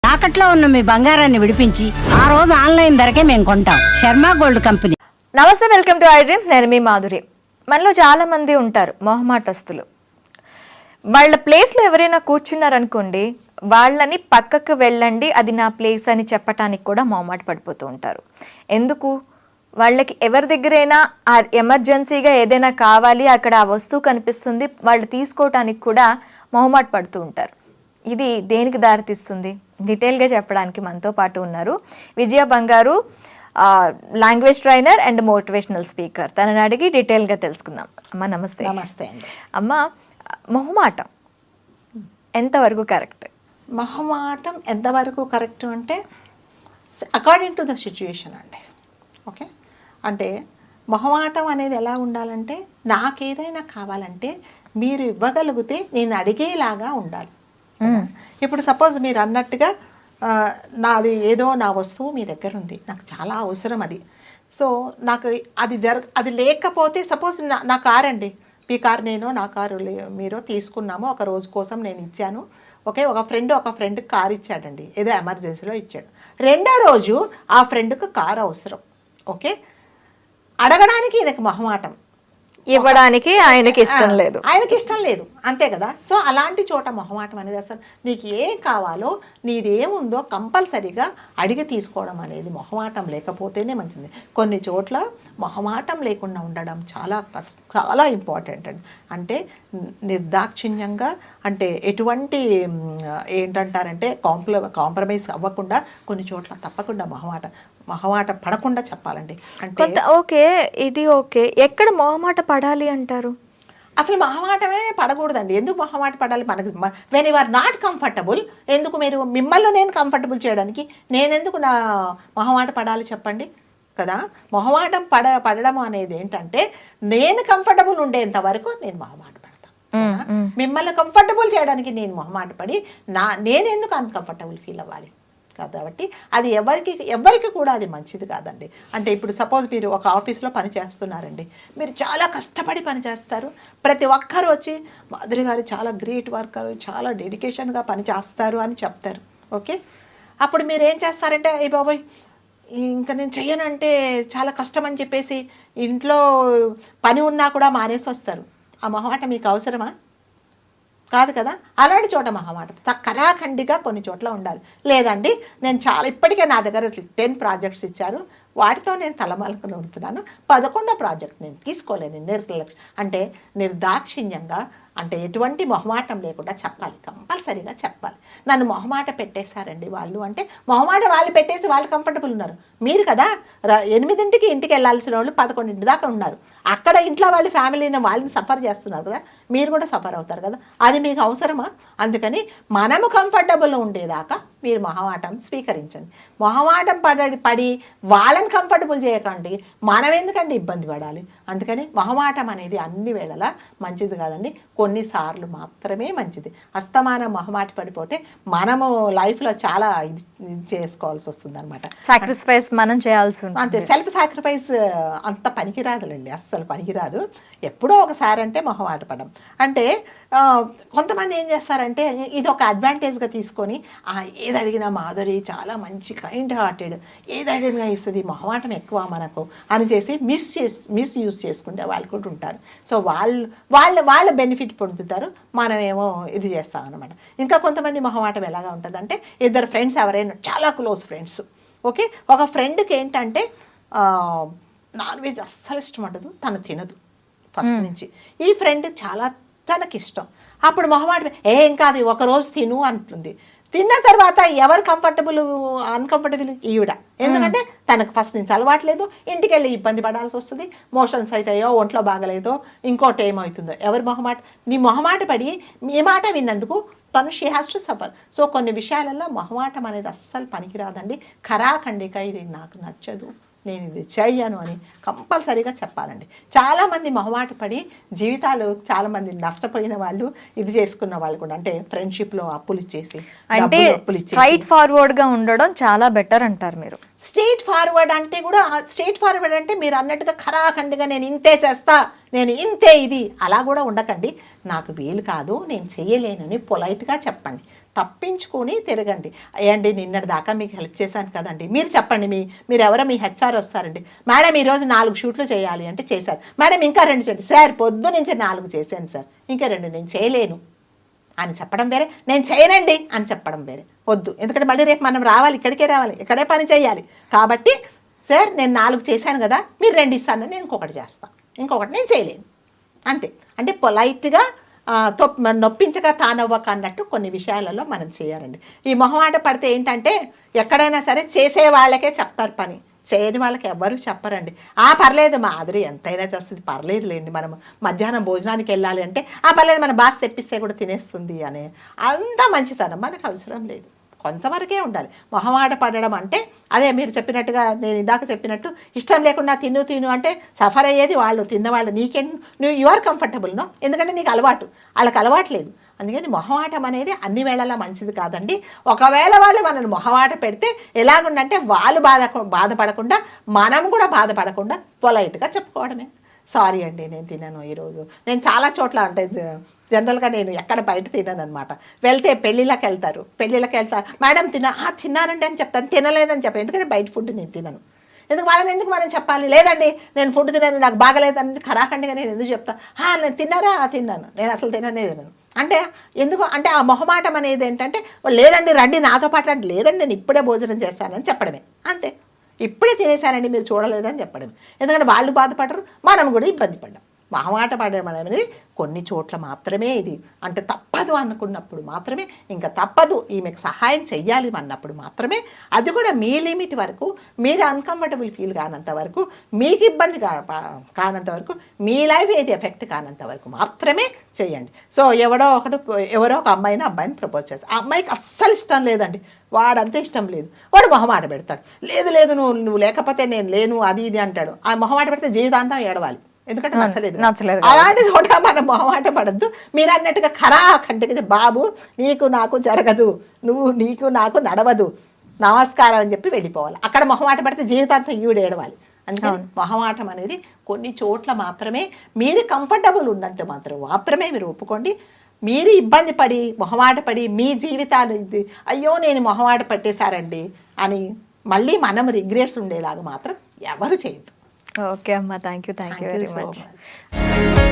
తాకట్లో ఉన్న మీ బంగారాన్ని విడిపించి ఆ రోజు ఆన్లైన్ ధరకే మేము కొంటాం. Sharma gold company. నమస్తే, వెల్కమ్ టు ఐ డ్రీమ్. నేను మీ మాధురి. మనలో చాలా మంది ఉంటారు మొహమాటస్తులు. వాళ్ళ ప్లేస్లో ఎవరైనా కూర్చున్నారనుకోండి, వాళ్ళని పక్కకు వెళ్ళండి, అది నా ప్లేస్ అని చెప్పటానికి కూడా మొహమాట పడిపోతూ ఉంటారు. ఎందుకు? వాళ్ళకి ఎవరి దగ్గరైనా ఎమర్జెన్సీగా ఏదైనా కావాలి, అక్కడ ఆ వస్తువు కనిపిస్తుంది, వాళ్ళు తీసుకోవటానికి కూడా మొహమాట పడుతూ ఉంటారు. ఇది దేనికి దారితీస్తుంది? డీటెయిల్గా చెప్పడానికి మనతో పాటు ఉన్నారు విజయ బంగారు, language trainer and motivational speaker. తనని అడిగి డీటెయిల్గా తెలుసుకుందాం. అమ్మ నమస్తే. నమస్తే అండి. అమ్మ, మొహమాటం ఎంతవరకు కరెక్ట్? మొహమాటం ఎంతవరకు కరెక్ట్ అంటే అకార్డింగ్ టు ద సిచ్యుయేషన్ అండి. ఓకే, అంటే మొహమాటం అనేది ఎలా ఉండాలంటే, నాకేదైనా కావాలంటే మీరు ఇవ్వగలిగితే నేను అడిగేలాగా ఉండాలి. ఇప్పుడు సపోజ్ మీరు అన్నట్టుగా నాది ఏదో నా వస్తువు మీ దగ్గర ఉంది, నాకు చాలా అవసరం అది. సో నాకు అది లేకపోతే, సపోజ్ నా కార్ అండి, మీ కార్ నేను, నా కారు మీరు తీసుకున్నాము, ఒక రోజు కోసం నేను ఇచ్చాను. ఓకే, ఒక ఫ్రెండ్ కార్ ఇచ్చాడండి, ఏదో ఎమర్జెన్సీలో ఇచ్చాడు. రెండో రోజు ఆ ఫ్రెండ్కి కార్ అవసరం. ఓకే, అడగడానికి ఈయనకి మొహమాటం, ఇవ్వడానికి ఆయనకి ఇష్టం లేదు, అంతే కదా. సో అలాంటి చోట మొహమాటం అనేది, అసలు నీకు ఏం కావాలో, నీదేముందో కంపల్సరీగా అడిగి తీసుకోవడం అనేది మొహమాటం లేకపోతేనే మంచిది. కొన్ని చోట్ల మొహమాటం లేకుండా ఉండడం చాలా ఇంపార్టెంట్ అండి. అంటే నిర్దాక్షిణ్యంగా, అంటే ఎటువంటి ఏంటంటారంటే కాంప్రమైజ్ అవ్వకుండా, కొన్ని చోట్ల తప్పకుండా మొహమాట పడకుండా చెప్పాలండి. అంటే ఓకే, ఇది ఓకే. ఎక్కడ మొహమాట పడాలి అంటారు? అసలు మొహమాటమే పడకూడదండి. ఎందుకు మొహమాట పడాలి? మనకు when you are not comfortable, ఎందుకు మిమ్మల్ని నేను కంఫర్టబుల్ చేయడానికి నేనెందుకు నా మొహమాట పడాలి చెప్పండి కదా. మొహమాటం పడడం అనేది ఏంటంటే, నేను కంఫర్టబుల్ ఉండేంత వరకు నేను మొహమాట పడతాను. మిమ్మల్ని కంఫర్టబుల్ చేయడానికి నేను మొహమాట పడి నేనెందుకు అన్కంఫర్టబుల్ ఫీల్ అవ్వాలి? కాబట్టి అది ఎవరికి కూడా అది మంచిది కాదండి. అంటే ఇప్పుడు సపోజ్ మీరు ఒక ఆఫీస్లో పని చేస్తున్నారండి, మీరు చాలా కష్టపడి పని చేస్తారు, ప్రతి ఒక్కరు వచ్చి మాధురి గారు చాలా గ్రేట్ వర్కర్, చాలా డెడికేషన్గా పని చేస్తారు అని చెప్తారు. ఓకే, అప్పుడు మీరు ఏం చేస్తారంటే, అయ్య బాబోయ్ ఇంకా నేను చెయ్యనంటే చాలా కష్టం అని చెప్పేసి ఇంట్లో పని ఉన్నా కూడా మానేసి వస్తారు. ఆ మొహమాట మీకు అవసరమా? కాదు కదా. అలాంటి చోట మొహమాట కరాఖండిగా కొన్ని చోట్ల ఉండాలి. లేదండి, నేను ఇప్పటికే నా దగ్గర 10 ప్రాజెక్ట్స్ ఇచ్చారు, వాటితో నేను తలమలకు నొరుతున్నాను, 11వ ప్రాజెక్ట్ నేను తీసుకోలేను, అంటే నిర్దాక్షిణ్యంగా, అంటే ఎటువంటి మొహమాటం లేకుండా చెప్పాలి, కంపల్సరీగా చెప్పాలి. నన్ను మొహమాట పెట్టేశారండి వాళ్ళు అంటే, మొహమాట వాళ్ళు పెట్టేసి వాళ్ళు కంఫర్టబుల్ ఉన్నారు. మీరు కదా 8ంటికి ఇంటికి వెళ్ళాల్సిన వాళ్ళు 11 దాకా ఉన్నారు. అక్కడ ఇంట్లో వాళ్ళు ఫ్యామిలీని వాళ్ళని సఫర్ చేస్తున్నారు కదా, మీరు కూడా సఫర్ అవుతారు కదా. అది మీకు అవసరమా? అందుకని మనము కంఫర్టబుల్ ఉండేదాకా మీరు మొహమాటం స్వీకరించండి. మొహమాటం పడి వాళ్ళని కంఫర్టబుల్ చేయకండి. మనం ఎందుకండి ఇబ్బంది పడాలి? అందుకని మొహమాటం అనేది అన్ని వేళలా మంచిది కాదండి, కొన్నిసార్లు మాత్రమే మంచిది. అస్తమానం మొహమాట పడిపోతే మనము లైఫ్లో చాలా ఇది చేసుకోవాల్సి వస్తుంది అనమాట. సాక్రిఫైస్ మనం చేయాల్సి ఉంటుంది. అంతే, సెల్ఫ్ సాక్రిఫైస్ అంత పనికిరాదులండి, అస్సలు పనికిరాదు. ఎప్పుడో ఒకసారి అంటే మొహమాట పడడం అంటే, కొంతమంది ఏం చేస్తారంటే ఇది ఒక అడ్వాంటేజ్గా తీసుకొని, ఏది అడిగినా మాధురి చాలా మంచి కైండ్ హార్టెడ్, ఏది అడిగినా ఇస్తుంది, మొహమాటం ఎక్కువ మనకు అని చేసి మిస్యూజ్ చేసుకుంటే వాళ్ళు కూడా ఉంటారు. సో వాళ్ళ బెనిఫిట్ పొందుతారు, మనమేమో ఇది చేస్తాం అనమాట. ఇంకా కొంతమంది మొహమాటం ఎలాగా ఉంటుందంటే, ఇద్దరు ఫ్రెండ్స్ ఎవరైనా చాలా క్లోజ్ ఫ్రెండ్స్, ఓకే, ఒక ఫ్రెండ్కి ఏంటంటే నాన్ వెజ్ అస్సలు ఇష్టం ఉండదు, తను తినదు ఫస్ట్ నుంచి. ఈ ఫ్రెండ్ చాలా తనకిష్టం. అప్పుడు మొహమాట ఏం కాదు ఒకరోజు తిను అంటుంది. తిన్న తర్వాత ఎవరు అన్కంఫర్టబుల్? ఈవిడ. ఎందుకంటే తనకు ఫస్ట్ నుంచి అలవాట్లేదు, ఇంటికి వెళ్ళి ఇబ్బంది పడాల్సి వస్తుంది, మోషన్స్ అవుతాయో, ఒంట్లో బాగలేదో, ఇంకోటి ఏమవుతుందో. ఎవరు మొహమాట? నీ మొహమాట పడి మీ మాట విన్నందుకు తను she has to suffer. So కొన్ని విషయాలలో మొహమాటం అనేది అస్సలు పనికిరాదండి. ఖరాఖండిగా ఇది నాకు నచ్చదు, నేను ఇది చెయ్యను అని కంపల్సరీగా చెప్పాలండి. చాలామంది మొహమాట పడి జీవితాలు చాలామంది నష్టపోయిన వాళ్ళు, ఇది చేసుకున్న వాళ్ళు కూడా, అంటే ఫ్రెండ్షిప్లో అప్పులు ఇచ్చేసి, అంటే స్ట్రైట్ ఫార్వర్డ్గా ఉండడం చాలా బెటర్ అంటారు మీరు? స్ట్రైట్ ఫార్వర్డ్ అంటే కూడా స్ట్రైట్ ఫార్వర్డ్ అంటే మీరు అన్నట్టుగా ఖరాఖండిగా నేను ఇంతే చేస్తా, నేను ఇంతే ఇది అలా కూడా ఉండకండి. నాకు వీలు కాదు, నేను చెయ్యలేనని పొలైట్గా చెప్పండి. తప్పించుకొని తిరగండి. ఏండి నిన్నటి దాకా మీకు హెల్ప్ చేశాను కదండి, మీరు చెప్పండి. మీరు ఎవరో మీ హెచ్ఆర్ వస్తారండి, మేడం ఈరోజు 4 షూట్లు చేయాలి అంటే చేశారు, మేడం ఇంకా 2 చేయండి, సార్ పొద్దు నుంచి 4 చేశాను సార్, ఇంకా 2 నేను చేయలేను అని చెప్పడం వేరే, నేను చేయనండి అని చెప్పడం వేరే. వద్దు, ఎందుకంటే మళ్ళీ రేపు మనం రావాలి, ఇక్కడికే రావాలి, ఇక్కడే పని చేయాలి. కాబట్టి సార్ నేను 4 చేశాను కదా, మీరు 2 ఇస్తాను, నేను ఇంకొకటి చేస్తాను, ఇంకొకటి నేను చేయలేను అంతే. అంటే పొలైట్గా నొప్పించక తానవ్వక అన్నట్టు కొన్ని విషయాలలో మనం చేయాలండి. ఈ మొహమాట పడితే ఏంటంటే ఎక్కడైనా సరే చేసే వాళ్ళకే చెప్తారు పని, చేయని వాళ్ళకి ఎవ్వరూ చెప్పరండి. పర్లేదు మాధురి ఎంతైనా చేస్తుంది, పర్లేదులేండి, మనం మధ్యాహ్నం భోజనానికి వెళ్ళాలి అంటే పర్లేదు మన బాక్స్ తెప్పిస్తే కూడా తినేస్తుంది అనే అంత మంచితనం మనకు అవసరం లేదు. కొంతవరకే ఉండాలి. మొహమాట పడడం అంటే అదే మీరు చెప్పినట్టుగా, నేను ఇందాక చెప్పినట్టు ఇష్టం లేకుండా తిను అంటే సఫర్ అయ్యేది వాళ్ళు, తిన్నవాళ్ళు. నువ్వు యు ఆర్ కంఫర్టబుల్ నో, ఎందుకంటే నీకు అలవాటు, వాళ్ళకి అలవాటు లేదు. అందుకని మొహమాటం అనేది అన్ని వేళలా మంచిది కాదండి. ఒకవేళ వాళ్ళు మనల్ని మొహమాట పెడితే ఎలాగుండంటే వాళ్ళు బాధపడకుండా మనం కూడా బాధపడకుండా పొలైట్గా చెప్పుకోవడమే. సారీ అండి నేను తినను ఈరోజు, నేను చాలా చోట్ల అంటే జనరల్గా నేను ఎక్కడ బయట తినను అనమాట. వెళ్తే పెళ్ళిళ్ళకి వెళ్తారు, మేడం తిన్నానండి అని చెప్తాను, తినలేదని చెప్పాను, ఎందుకంటే బయట ఫుడ్ నేను తినను. ఎందుకు మనం చెప్పాలి, లేదండి నేను ఫుడ్ తినను నాకు బాగలేదని ఖరాఖండిగా నేను ఎందుకు చెప్తాను, నేను తిన్నాను, నేను అసలు తినను అంటే ఎందుకు అంటే ఆ మొహమాటం అనేది ఏంటంటే లేదండి రండి నాతో పాటు రండి, లేదండి నేను ఇప్పుడే భోజనం చేస్తానని చెప్పడమే అంతే. ఇప్పుడే తినేసానండి మీరు చూడలేదని చెప్పడం, ఎందుకంటే వాళ్ళు బాధపడరు, మనం కూడా ఇబ్బంది పడ్డాం. మొహమాట పడడం అనేది కొన్ని చోట్ల మాత్రమే ఇది, అంటే తప్పదు అనుకున్నప్పుడు మాత్రమే, ఇంకా తప్పదు ఈమెకు సహాయం చెయ్యాలి అన్నప్పుడు మాత్రమే, అది కూడా మీ లిమిట్ వరకు, మీరు అన్కంఫర్టబుల్ ఫీల్ కానంత వరకు, మీకు ఇబ్బంది కానంత వరకు, మీ లైఫ్ ఏది ఎఫెక్ట్ కానంత వరకు మాత్రమే చెయ్యండి. సో ఎవరో ఒక అబ్బాయిని ప్రపోజ్ చేస్తారు, ఆ అమ్మాయికి అస్సలు ఇష్టం లేదండి, వాడంతే ఇష్టం లేదు, వాడు మొహమాట పెడతాడు, లేదు నువ్వు లేకపోతే నేను లేను అది ఇది అంటాడు. ఆ మొహమాట పెడితే జీవితాంతం ఏడవాలి, ఎందుకంటే నచ్చలేదు. అలాంటి చోట మనం మొహమాట పడద్దు. మీరు అన్నట్టుగా ఖరాఖండిగా బాబు నీకు నాకు జరగదు, నీకు నాకు నడవదు, నమస్కారం అని చెప్పి వెళ్ళిపోవాలి. అక్కడ మొహమాట పడితే జీవితాంతం ఈవిడ ఏడవాలి. అందుకని మొహమాటం అనేది కొన్ని చోట్ల మాత్రమే, మీరు కంఫర్టబుల్ ఉన్నట్టు మాత్రమే మీరు ఒప్పుకోండి. మీరు ఇబ్బంది పడి మొహమాట పడి మీ జీవితాలు ఇది అయ్యో నేను మొహమాట పట్టేశారండి అని మళ్ళీ మనం రిగ్రెట్స్ ఉండేలాగా మాత్రం ఎవరు చేయొద్దు. ఓకే అమ్మ, థ్యాంక్ యూ వెరీ మచ్.